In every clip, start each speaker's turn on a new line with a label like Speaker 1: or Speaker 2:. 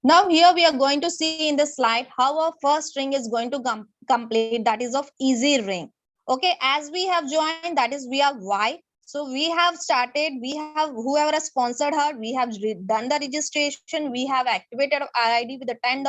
Speaker 1: Now here we are going to see in this slide how our first ring is going to complete, that is of easy ring. Okay, as we have joined, that is we are Y. So we have started, we have whoever has sponsored her, we have done the registration, we have activated our ID with the $10,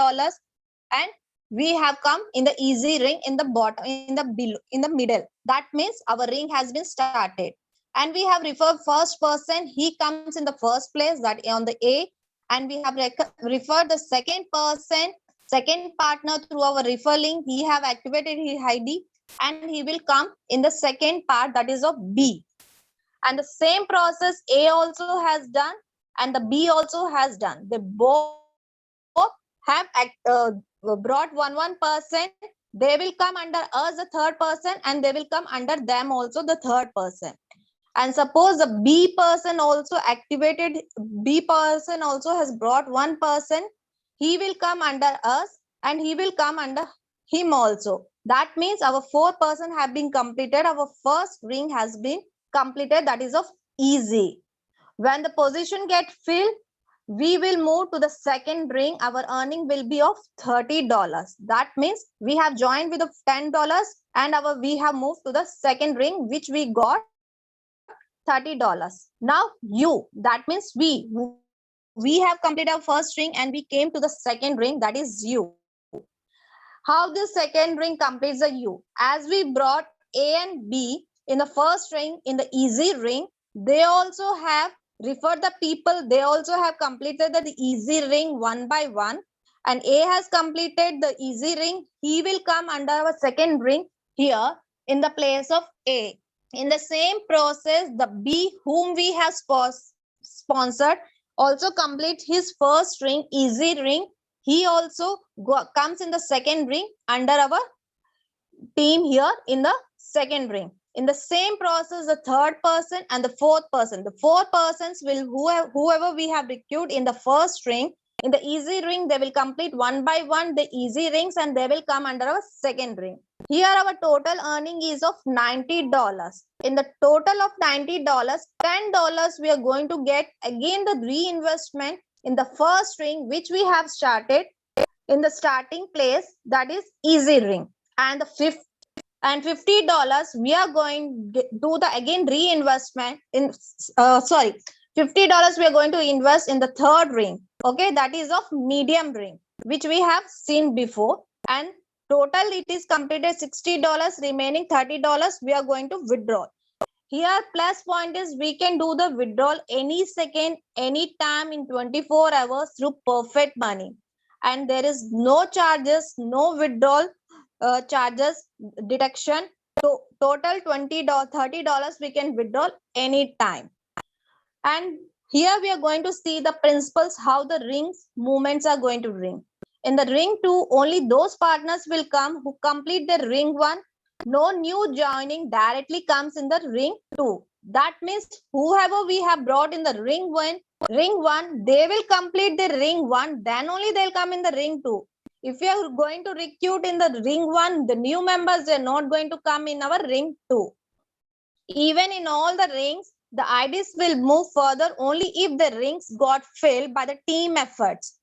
Speaker 1: and we have come in the easy ring in the bottom, in the below, in the middle. That means our ring has been started. And we have referred first person, he comes in the first place, that on the A, and we have referred the second person, second partner through our refer link. He have activated his ID and he will come in the second part, that is of B. And the same process A also has done and the B also has done. They both have brought one person. They will come under us the third person and they will come under them also the third person. And suppose the B person also activated, B person also has brought one person, he will come under us and he will come under him also. That means our 4 person have been completed. Our first ring has been completed, that is of easy. When the position get filled, we will move to the second ring. Our earning will be of $30. That means we have joined with the $10 and we have moved to the second ring, which we got $30. Now you, that means we have completed our first ring and we came to the second ring, that is you. How this second ring completes the you? As we brought A and B in the first ring, in the easy ring, they also have referred the people, they also have completed the easy ring one by one. And A has completed the easy ring, he will come under our second ring here in the place of A. In the same process, the B whom we have sponsored also complete his first ring, easy ring. He also comes in the second ring under our team here in the second ring. In the same process, the third person and the fourth person. The 4 persons will, whoever we have recruited in the first ring, in the easy ring, they will complete one by one the easy rings and they will come under our second ring. Here our total earning is of $90. In the total of $90, $10 we are going to get again the reinvestment in the first ring, which we have started in the starting place, that is easy ring. And the $50 we are going to do the again reinvestment in $50 we are going to invest in the third ring. Okay, that is of medium ring, which we have seen before. And total it is completed $60, remaining $30 we are going to withdraw. Here plus point is we can do the withdrawal any second, any time in 24 hours through Perfect Money. And there is no charges, no withdrawal charges deduction. So total $30 we can withdraw any time. And here we are going to see the principles, how the rings movements are going to ring. In the ring 2, only those partners will come who complete the ring 1. No new joining directly comes in the ring 2. That means whoever we have brought in the ring 1, they will complete the ring 1, then only they'll come in the ring 2. If we are going to recruit in the ring 1, the new members, they're not going to come in our ring 2. Even in all the rings, the IDs will move further only if the rings got filled by the team efforts.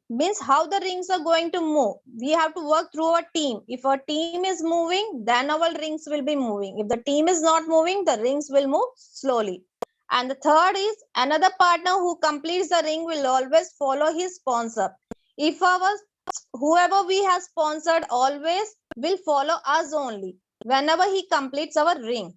Speaker 1: Means how the rings are going to move. We have to work through our team. If our team is moving, then our rings will be moving. If the team is not moving, the rings will move slowly. And the third is another partner who completes the ring will always follow his sponsor. If whoever we have sponsored always will follow us only whenever he completes our ring.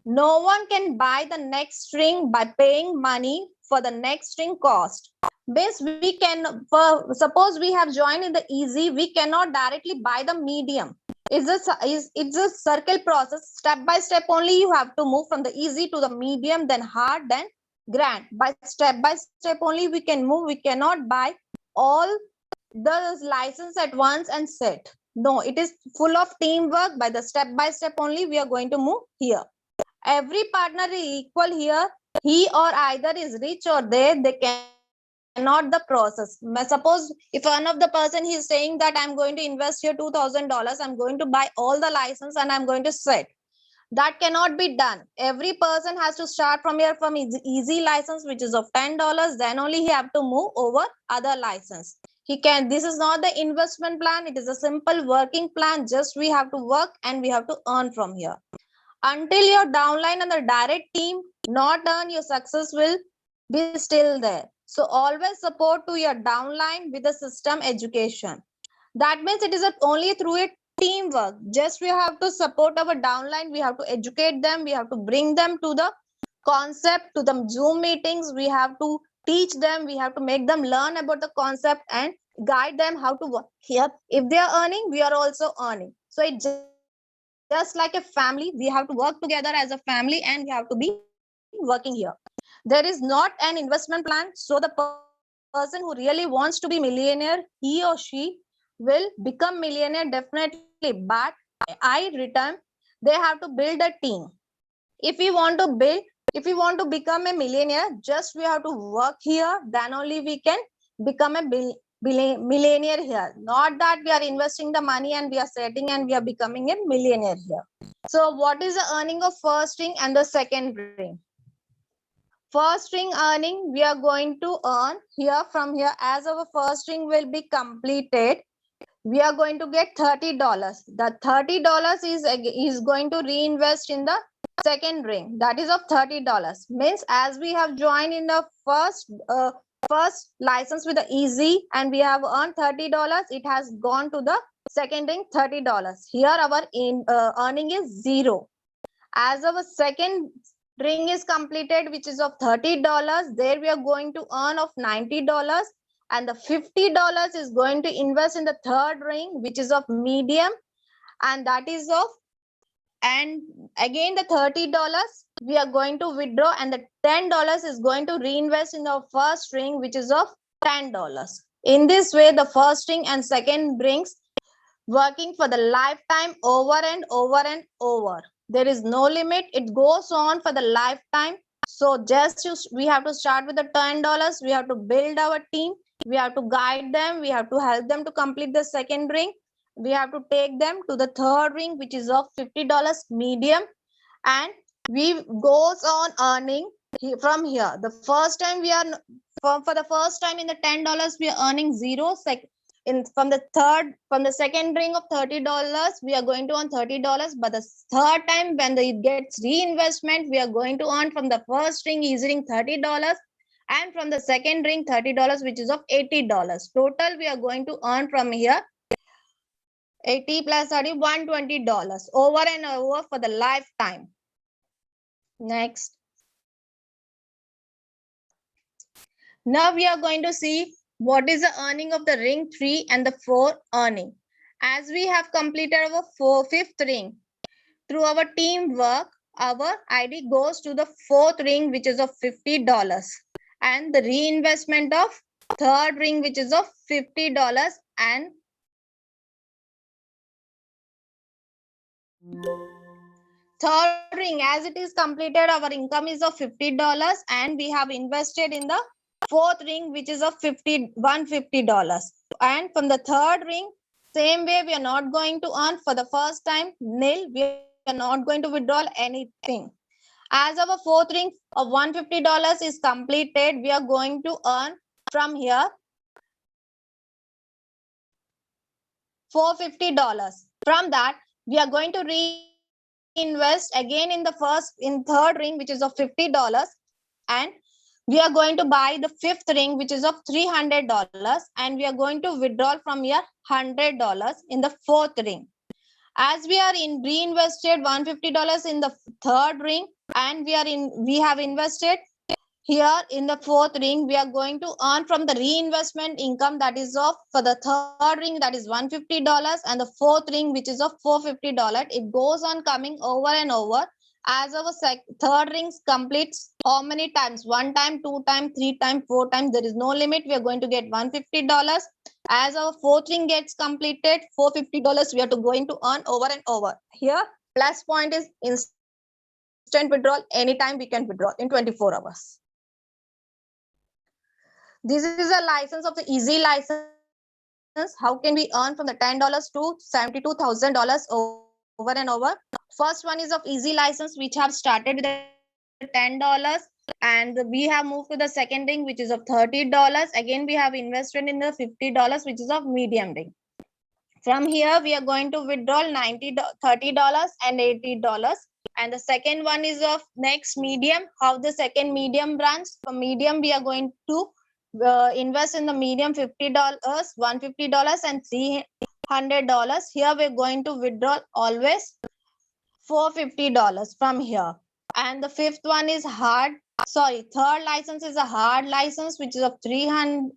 Speaker 1: No one can buy the next string by paying money for the next string cost. Means we can, suppose we have joined in the easy, we cannot directly buy the medium. It's a circle process. Step by step only you have to move from the easy to the medium, then hard, then grand. By step only we can move. We cannot buy all the license at once and set. No, it is full of teamwork. By the step by step only we are going to move here. Every partner is equal here. He or either is rich or they cannot the process. Suppose if one of the person he is saying that I'm going to invest here $2,000, I'm going to buy all the license and I'm going to set. That cannot be done. Every person has to start from here from easy license, which is of $10. Then only he have to move over other license. He can. This is not the investment plan. It is a simple working plan. Just we have to work and we have to earn from here. Until your downline and the direct team not earn, your success will be still there. So always support to your downline with the system education. That means it is only through a teamwork. Just we have to support our downline. We have to educate them. We have to bring them to the concept, to the Zoom meetings. We have to teach them. We have to make them learn about the concept and guide them how to work here. If they are earning, we are also earning. So it's just like a family. We have to work together as a family and we have to be working here. There is not an investment plan. So the person who really wants to be millionaire, he or she will become millionaire definitely. But I return, they have to build a team. If we want to become a millionaire, just we have to work here. Then only we can become a millionaire here. Not that we are investing the money and we are setting and we are becoming a millionaire here. So what is the earning of first ring and the second ring? First ring earning, we are going to earn here from here. As our first ring will be completed, we are going to get $30. The $30 is going to reinvest in the second ring. That is of $30. Means as we have joined in the first license with the easy and we have earned $30, it has gone to the second ring $30. Here our earning is 0. As our second ring is completed, which is of $30, there we are going to earn of $90. And the $50 is going to invest in the third ring, which is of medium, and that is of, and again the $30 we are going to withdraw, and the $10 is going to reinvest in the first ring, which is of $10. In this way, the first ring and second rings working for the lifetime, over and over and over. There is no limit. It goes on for the lifetime. So just we have to start with the $10. We have to build our team. We have to guide them. We have to help them to complete the second ring. We have to take them to the third ring, which is of $50 medium. And we goes on earning from here. The first time we are, for the first time in the $10, we are earning 0. From the second ring of $30, we are going to earn $30. But the third time when it gets reinvestment, we are going to earn from the first ring easy ring $30, and from the second ring $30, which is of $80. Total we are going to earn from here 80 plus 30, $120 over and over for the lifetime. Next. Now we are going to see what is the earning of the ring 3 and the 4 earning. As we have completed our fifth ring, through our teamwork, our ID goes to the fourth ring, which is of $50, and the reinvestment of third ring, which is of $50, and third ring, as it is completed, our income is of $50, and we have invested in the fourth ring, which is of $150. And from the third ring, same way, we are not going to earn for the first time, nil. We are not going to withdraw anything. As our fourth ring of $150 is completed, we are going to earn from here $450. From that, we are going to reinvest again in third ring, which is of $50, and we are going to buy the fifth ring, which is of $300, and we are going to withdraw from here $100 in the fourth ring. As we are reinvested $150 in the third ring, and we have invested here in the fourth ring, we are going to earn from the reinvestment income, that is of, for the third ring, that is $150, and the fourth ring, which is of $450. It goes on coming over and over. As our third rings completes how many times? 1 time, 2 times, 3 times, 4 times. There is no limit. We are going to get $150. As our fourth ring gets completed, $450 we are going to earn over and over. Here, plus point is instant withdrawal. Anytime we can withdraw in 24 hours. This is a license of the easy license. How can we earn from the $10 to $72,000 over and over. First one is of easy license, which have started with $10, and we have moved to the second ring, which is of $30. Again, we have invested in the $50, which is of medium ring. From here, we are going to withdraw $30 and $80. And the second one is of next medium. How the second medium branch? For medium, we are going to invest in the medium $50, $150, and $300. Here, we're going to withdraw always $450 from here. And the fifth one is hard. Sorry, third license is a hard license, which is of 300.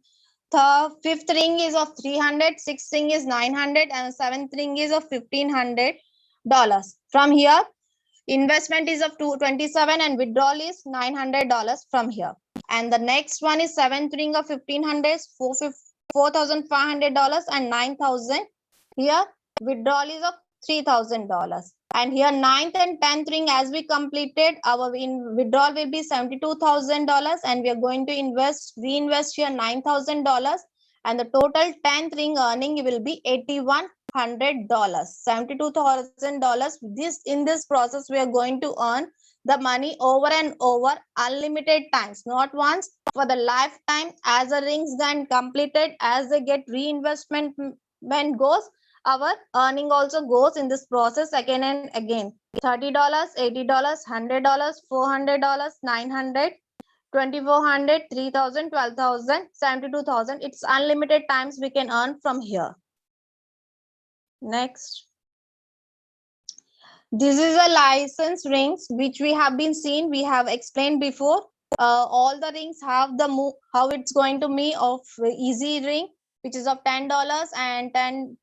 Speaker 1: The fifth ring is of 300, sixth ring is 900, and seventh ring is of $1,500. From here, investment is of 227 and withdrawal is $900 from here. And the next one is seventh ring of 1,500, $4,500 and 9,000. Here, withdrawal is of $3,000. And here, ninth and 10th ring, as we completed, our withdrawal will be $72,000, and we are going to reinvest here $9,000, and the total 10th ring earning will be $8,100, $72,000. In this process, we are going to earn the money over and over, unlimited times, not once, for the lifetime. As the rings then completed, as they get reinvestment goes, our earning also goes in this process again and again. $30, $80, $100, $400, $900, $2,400, $3,000, $12,000, $72,000. It's unlimited times we can earn from here. Next. This is a license rings which we have been seen. We have explained before. All the rings have the how it's going to be of easy ring, which is of $10, and 10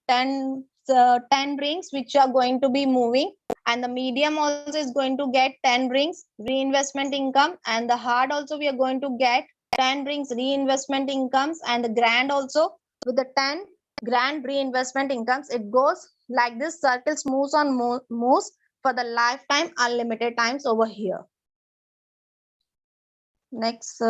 Speaker 1: rings which are going to be moving, and the medium also is going to get 10 rings reinvestment income, and the hard also we are going to get 10 rings reinvestment incomes, and the grand also with the 10 grand reinvestment incomes. It goes like this, circles moves on moves for the lifetime, unlimited times over here. Next,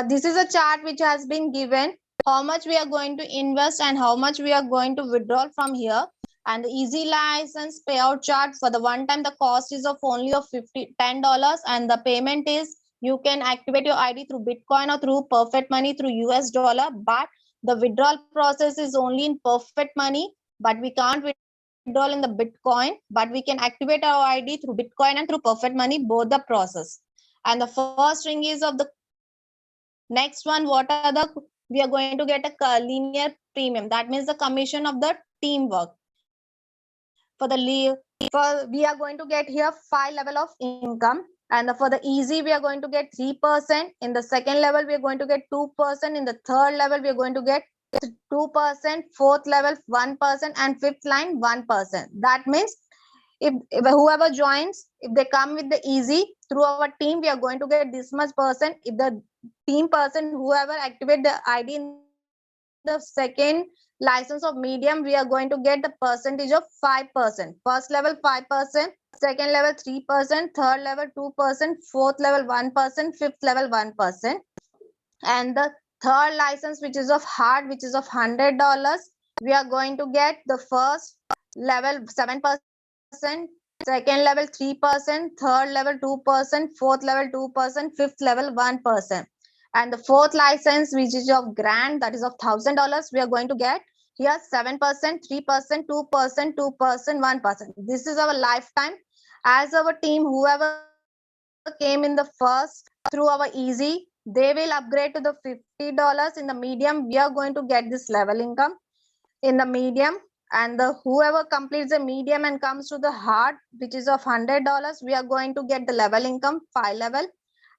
Speaker 1: this is a chart which has been given how much we are going to invest and how much we are going to withdraw from here. And the easy license payout chart, for the one time the cost is of only of $10, and the payment is you can activate your ID through Bitcoin or through Perfect Money through US dollar, but the withdrawal process is only in Perfect Money, but we can't withdraw in the Bitcoin, but we can activate our ID through Bitcoin and through Perfect Money, both the process. And the first ring is of the next one, what are the, we are going to get a linear premium. That means the commission of the teamwork. For the we are going to get here 5 level of income, and for the easy we are going to get 3%. In the second level we are going to get 2%. In the third level we are going to get 2%. Fourth level 1%, and fifth line 1%. That means if whoever joins, if they come with the easy through our team, we are going to get this much percent. If the team person, whoever activate the ID in the second license of medium, we are going to get the percentage of 5%. First level 5%, second level 3%, third level 2%, fourth level 1%, fifth level 1%. And the third license, which is of hard, which is of $100, we are going to get the first level 7%, second level 3%, third level 2%, fourth level 2%, fifth level 1%. And the fourth license, which is of grand, that is of $1,000, we are going to get here 7%, 3%, 2%, 2%, 1%. This is our lifetime. As our team, whoever came in the first through our easy, they will upgrade to the $50. In the medium, we are going to get this level income in the medium. And the whoever completes the medium and comes to the hard, which is of $100, we are going to get the level income 5 level.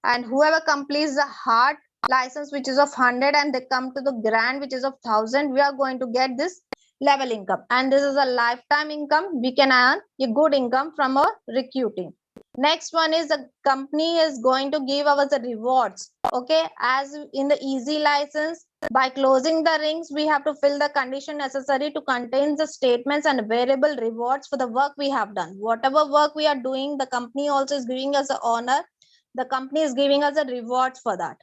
Speaker 1: And whoever completes the hard license, which is of 100, and they come to the grand, which is of 1,000, we are going to get this level income. And this is a lifetime income. We can earn a good income from our recruiting. Next one is the company is going to give us the rewards. Okay, as in the easy license, by closing the rings, we have to fill the condition necessary to contain the statements and variable rewards for the work we have done. Whatever work we are doing, the company also is giving us an honor. The company is giving us a rewards for that.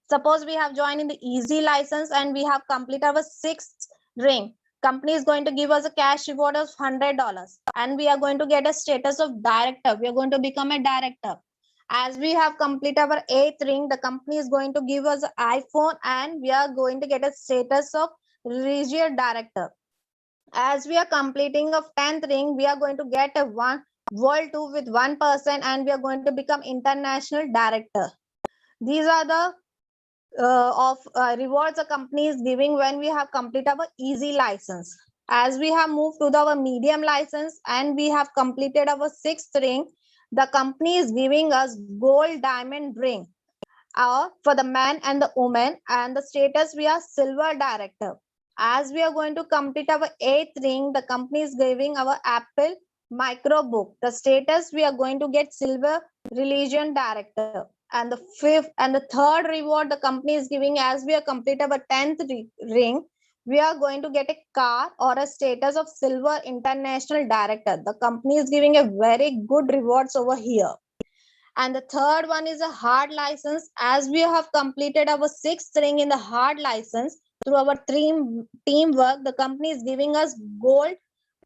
Speaker 1: Suppose we have joined in the easy license and we have completed our 6th ring. Company is going to give us a cash reward of $100, and we are going to get a status of director. We are going to become a director. As we have completed our 8th ring, the company is going to give us an iPhone, and we are going to get a status of regional director. As we are completing of 10th ring, we are going to get a world tour with 1%, and we are going to become international director. These are the rewards a company is giving when we have completed our easy license. As we have moved to our medium license and we have completed our 6th ring, the company is giving us gold diamond ring for the man and the woman, and the status we are silver director. As we are going to complete our 8th ring, the company is giving our Apple microbook. The status we are going to get silver religion director. And the 5th and the 3rd reward the company is giving, as we are complete our 10th ring, we are going to get a car or a status of silver international director. The company is giving a very good rewards over here. And the third one is a hard license. As we have completed our 6th ring in the hard license through our teamwork, the company is giving us gold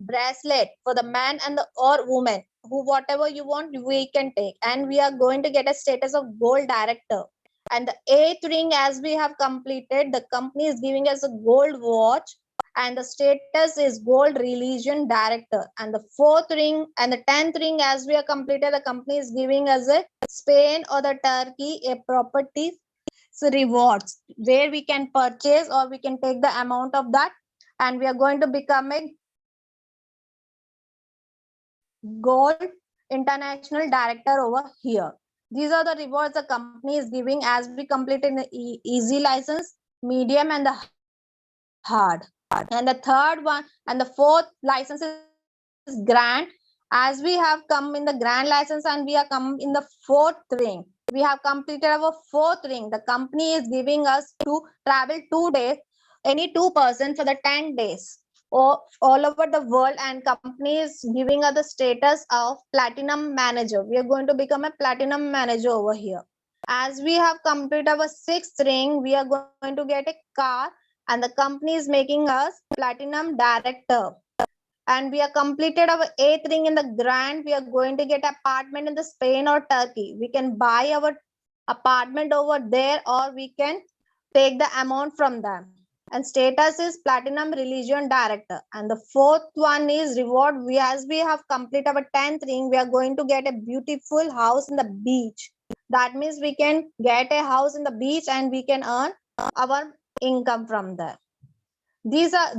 Speaker 1: bracelet for the man and the or woman, who whatever you want we can take, and we are going to get a status of gold director. And the 8th ring, as we have completed, the company is giving us a gold watch, and the status is gold religion director. And the 4th ring and the 10th ring, as we have completed, the company is giving us a Spain or the Turkey a property rewards, where we can purchase or we can take the amount of that, and we are going to become a gold international director over here. These are the rewards the company is giving as we complete in the easy license, medium, and the hard. And the third one and the 4th license is grand. As we have come in the grand license and we are come in the 4th ring, we have completed our 4th ring. The company is giving us to travel 2 days, any 2% for the 10 days all over the world, and company is giving us the status of platinum manager. We are going to become a platinum manager over here. As we have completed our 6th ring, we are going to get a car, and the company is making us platinum director. And we are completed our 8th ring in the grand. We are going to get apartment in the Spain or Turkey. We can buy our apartment over there, or we can take the amount from them. And status is platinum religion director. And the 4th one is reward. As we have completed our 10th ring, we are going to get a beautiful house in the beach. That means we can get a house in the beach and we can earn our income from there. These are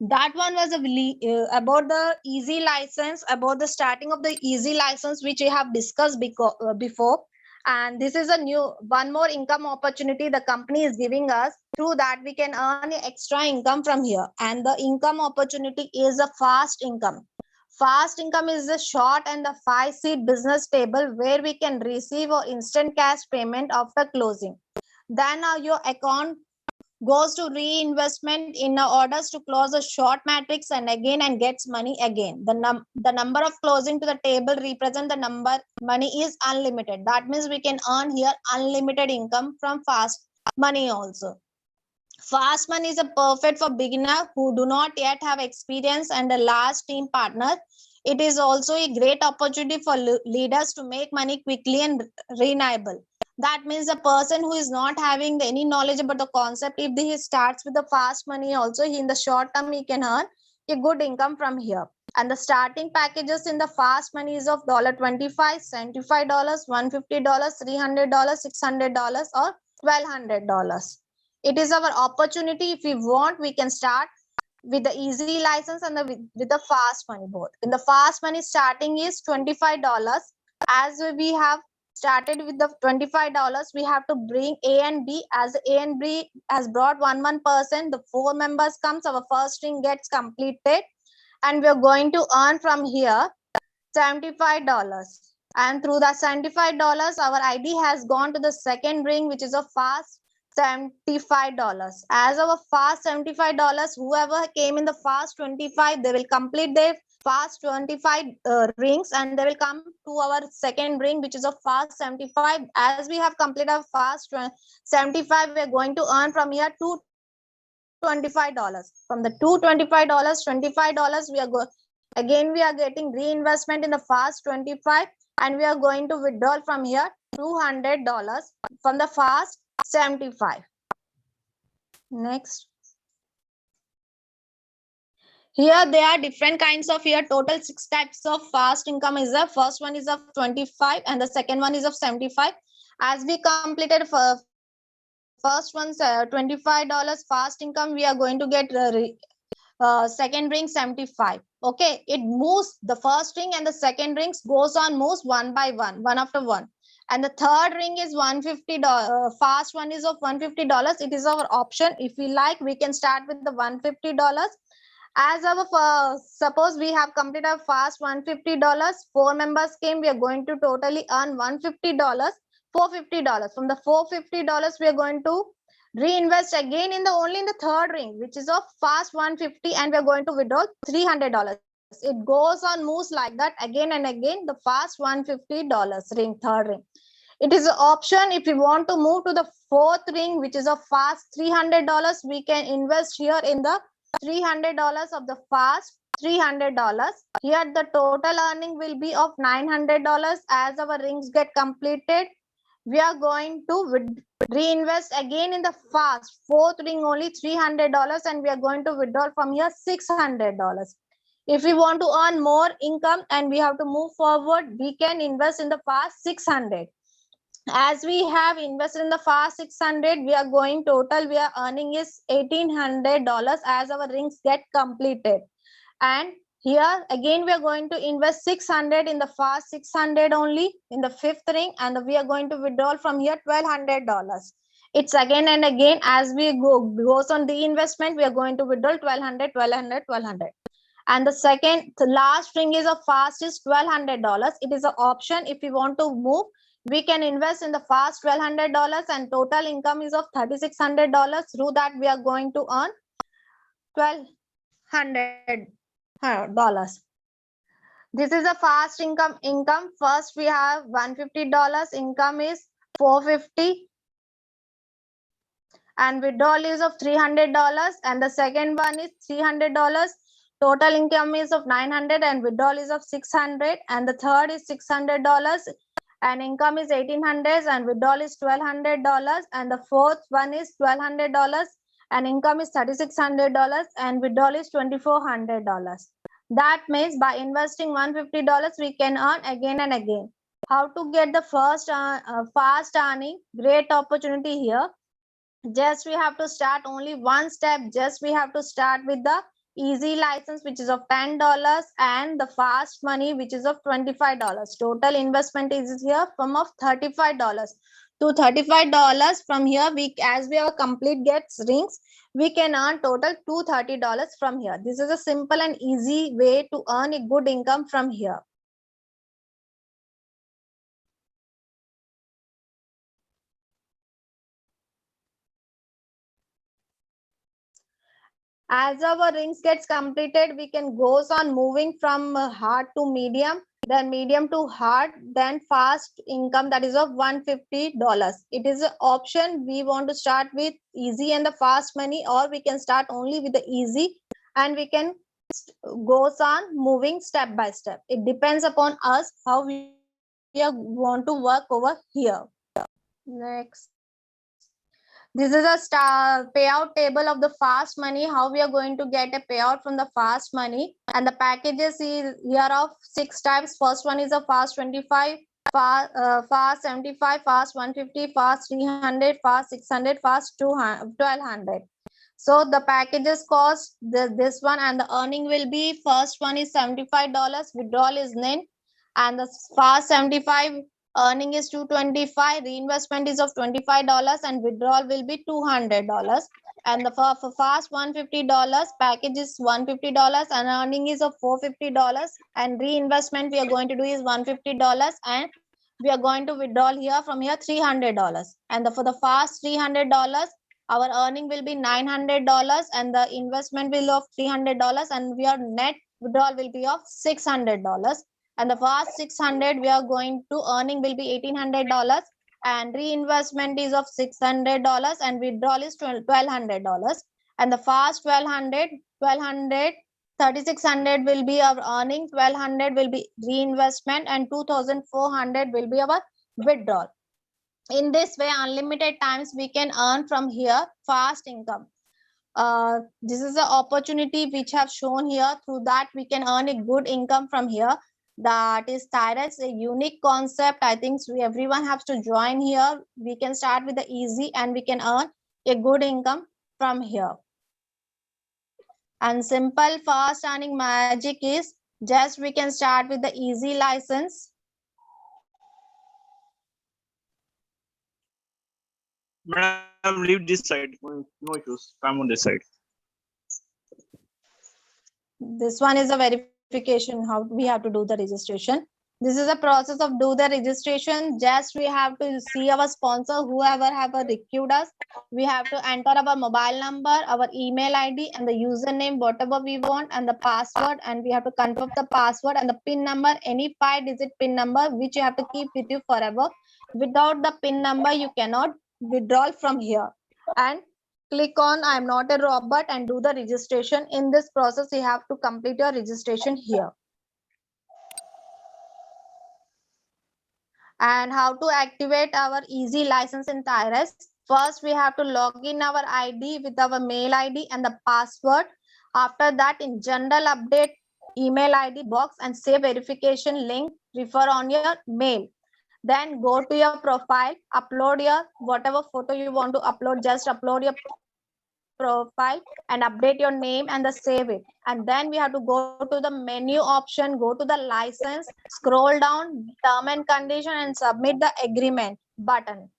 Speaker 1: that one was about the easy license, about the starting of the easy license, which we have discussed before. And this is a new one more income opportunity the company is giving us. Through that we can earn extra income from here, and the income opportunity is a fast income. Fast income is a short and a 5-seat business table where we can receive or instant cash payment after closing. Then your account goes to reinvestment in orders to close a short matrix and gets money again. The number of closing to the table represent the number money is unlimited. That means we can earn here unlimited income from fast money also. Fast money is a perfect for beginner who do not yet have experience and a large team partner. It is also a great opportunity for leaders to make money quickly and reliable. That means a person who is not having any knowledge about the concept, if he starts with the fast money also, in the short term he can earn a good income from here. And the starting packages in the fast money is of $25, $75, $150, $300, $600, or $1,200. It is our opportunity. If we want, we can start with the easy license and with the fast money both. In the fast money, starting is $25. As we have started with the $25, we have to bring A and B. As A and B has brought one person, the 4 members comes, our first ring gets completed, and we are going to earn from here $75. And through the $75, our ID has gone to the second ring, which is a fast $75. As our fast $75, whoever came in the fast 25, they will complete their fast 25 rings, and they will come to our second ring, which is a fast 75. As we have completed our fast 75, we are going to earn from here $225. From the $225, $25 we are again we are getting reinvestment in the fast 25, and we are going to withdraw from here $200 from the fast 75. Next. Here there are different kinds of here total 6 types of fast income is the first one is of 25 and the second one is of 75. As we completed first one's $25 fast income, we are going to get second ring 75. Okay, it moves the first ring and the second rings goes on moves one by one after one, and the third ring is $150. Fast one is of $150. It is our option. If we like, we can start with the $150. As our suppose we have completed our fast $150, 4 members came, we are going to totally earn $150, $450. From the $450, we are going to reinvest again in the only in the third ring, which is of fast 150, and we are going to withdraw $300. It goes on moves like that again and again. The fast $150 ring, third ring. It is an option. If you want to move to the fourth ring, which is a fast $300, we can invest here in the $300 of the fast $300. Here the total earning will be of $900. As our rings get completed, we are going to reinvest again in the fast fourth ring only $300, and we are going to withdraw from here $600. If we want to earn more income and we have to move forward, we can invest in the fast 600. As we have invested in the fast 600, we are going total we are earning is $1,800 as our rings get completed. And here again we are going to invest 600 in the fast 600 only in the fifth ring, and we are going to withdraw from here $1,200. It's again and again as we goes on the investment, we are going to withdraw 1200, 1200, 1200. And the last ring is a fast is $1,200. It is an option. If we want to move, we can invest in the fast $1,200, and total income is of $3,600. Through that, we are going to earn $1,200. This is a fast income. First, we have $150. Income is $450, and withdrawal is of $300. And the second one is $300. Total income is of $900, and withdrawal is of $600. And the third is $600. And income is $1,800, and withdrawal is $1,200. And the fourth one is $1,200, and income is $3,600, and withdrawal is $2,400. That means by investing $150, we can earn again and again. How to get the first fast earning? Great opportunity here. Just we have to start only one step. Just we have to start with the easy license, which is of $10, and the fast money, which is of $25. Total investment is here from of $35 to $35. From here, as we have complete gets rings, we can earn total $230 from here. This is a simple and easy way to earn a good income from here. As our rings gets completed, we can goes on moving from hard to medium, then medium to hard, then fast income, that is of $150. It is an option. We want to start with easy and the fast money, or we can start only with the easy, and we can goes on moving step by step. It depends upon us how we want to work over here. Next. This is a payout table of the fast money, how we are going to get a payout from the fast money. And the packages is here of 6 types. First one is a fast 25, fast 75, fast 150, fast 300, fast 600, fast 1200. So the packages cost this one, and the earning will be first one is $75, withdrawal is nil, and the fast 75 earning is $225, reinvestment is of $25, and withdrawal will be $200. And the for fast $150 package is $150, and earning is of $450, and reinvestment we are going to do is $150, and we are going to withdraw here from here $300. And for the fast $300, our earning will be $900, and the investment will of $300, and your net withdrawal will be of $600. And the fast 600, we are going to earning will be $1,800, and reinvestment is of $600, and withdrawal is $1,200. And the first 1200, 3600 will be our earning, 1200 will be reinvestment, and 2400 will be our withdrawal. In this way, unlimited times we can earn from here fast income. This is the opportunity which have shown here. Through that we can earn a good income from here. That is Tyrus, a unique concept. I think everyone has to join here. We can start with the easy and we can earn a good income from here. And simple fast earning magic is just we can start with the easy license.
Speaker 2: Madam, leave this side. No issues. Come on this side.
Speaker 1: This one is a verification how we have to do the registration. This is a process of do the registration. Just we have to see our sponsor, whoever have reviewed us. We have to enter our mobile number, our email ID, and the username, whatever we want, and the password. And we have to confirm the password and the PIN number, any 5-digit PIN number, which you have to keep with you forever. Without the PIN number, you cannot withdraw from here. And click on I'm not a robot and do the registration. In this process, you have to complete your registration here. And how to activate our easy license in Tyrus. First, we have to log in our ID with our mail ID and the password. After that, in general update email ID box and save verification link, refer on your mail. Then go to your profile, upload your whatever photo you want to upload, just upload your profile and update your name and the save it. And then we have to go to the menu option, go to the license, scroll down term and condition and submit the agreement button.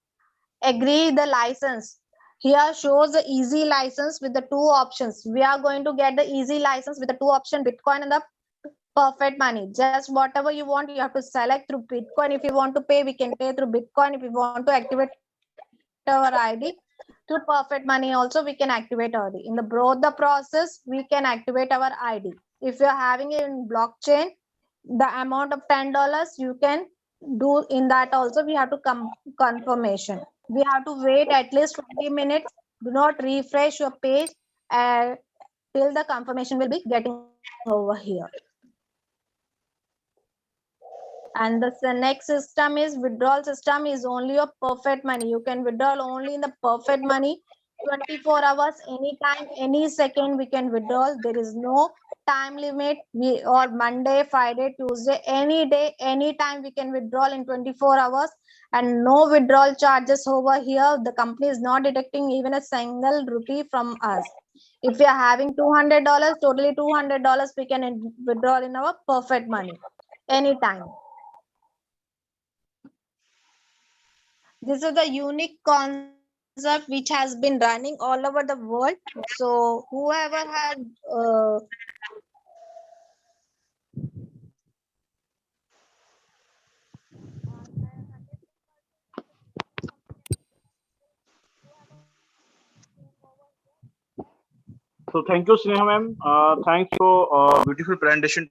Speaker 1: Agree the license. Here shows the easy license with the 2 options. We are going to get the easy license with the 2 options, Bitcoin and the perfect money. Just whatever you want, you have to select through Bitcoin. If you want to pay, we can pay through Bitcoin. If you want to activate our ID through perfect money, also we can activate our ID. In the both the process, we can activate our ID. If you're having it in blockchain, the amount of $10 you can do in that also. We have to confirmation. We have to wait at least 20 minutes. Do not refresh your page till the confirmation will be getting over here. And the next system is withdrawal system is only a perfect money. You can withdraw only in the perfect money 24 hours, anytime, any second we can withdraw. There is no time limit. We or Monday, Friday, Tuesday, any day, anytime we can withdraw in 24 hours and no withdrawal charges over here. The company is not deducting even a single rupee from us. If we are having $200, totally $200 we can withdraw in our perfect money anytime. This is the unique concept which has been running all over the world. So whoever had
Speaker 2: So thank you, Sneha ma'am. Thanks for beautiful presentation.